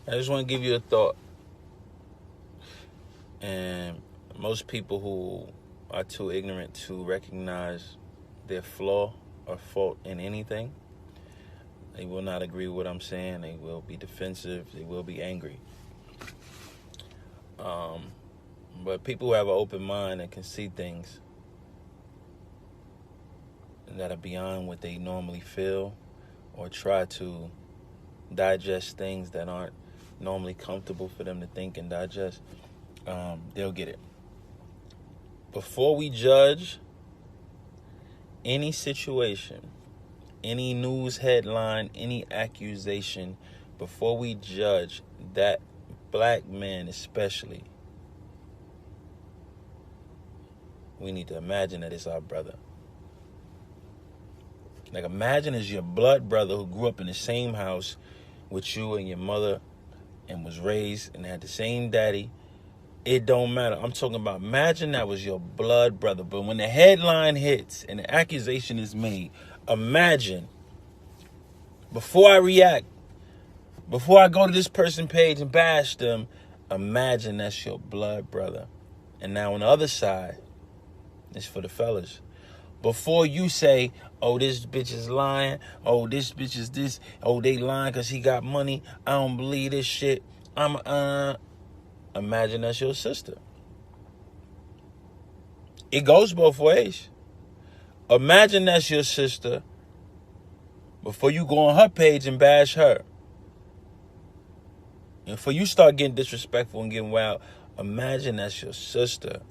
I just want to give you a thought. And most people who are too ignorant to recognize their flaw or fault in anything, they will not agree with what I'm saying. They will be defensive. They will be angry. But people who have an open mind and can see things that are beyond what they normally feel, or try to digest things that aren't normally comfortable for them to think and digest, they'll get it. Before we judge any situation, any news headline, any accusation, before we judge that black man especially, we need to imagine that it's our brother. Like, imagine it's your blood brother who grew up in the same house with you and your mother and was raised and had the same daddy. It don't matter. I'm talking about, imagine that was your blood brother. But when the headline hits and the accusation is made, imagine, before I react, before I go to this person's page and bash them, imagine that's your blood brother. And now on the other side, it's for the fellas. Before you say, oh, this bitch is lying, oh, this bitch is this, oh, they lying because he got money, I don't believe this shit, imagine that's your sister. It goes both ways. Imagine that's your sister before you go on her page and bash her. And before you start getting disrespectful and getting wild, imagine that's your sister.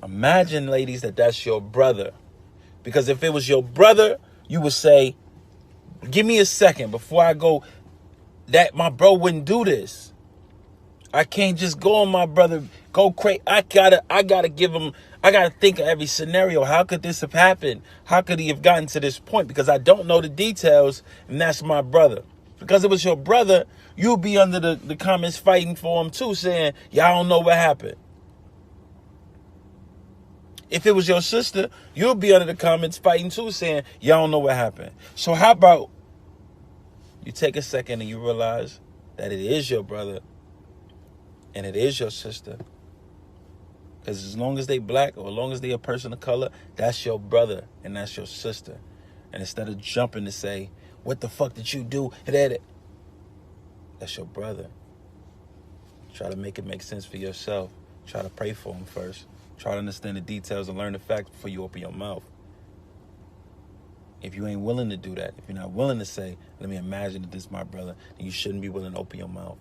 Imagine, ladies, that that's your brother. Because if it was your brother, you would say, give me a second before I go, that my bro wouldn't do this. I can't just go on my brother, go crazy. I gotta give him, I gotta think of every scenario. How could this have happened? How could he have gotten to this point? Because I don't know the details, and that's my brother. Because it was your brother, you'll be under the comments fighting for him too, saying, y'all don't know what happened. If it was your sister, you'll be under the comments fighting too, saying, y'all don't know what happened. So how about you take a second and you realize that it is your brother and it is your sister. Because as long as they black or as long as they a person of color, that's your brother and that's your sister. And instead of jumping to say, what the fuck did you do? That's your brother. Try to make it make sense for yourself. Try to pray for him first. Try to understand the details and learn the facts before you open your mouth. If you ain't willing to do that, if you're not willing to say, let me imagine that this is my brother, then you shouldn't be willing to open your mouth.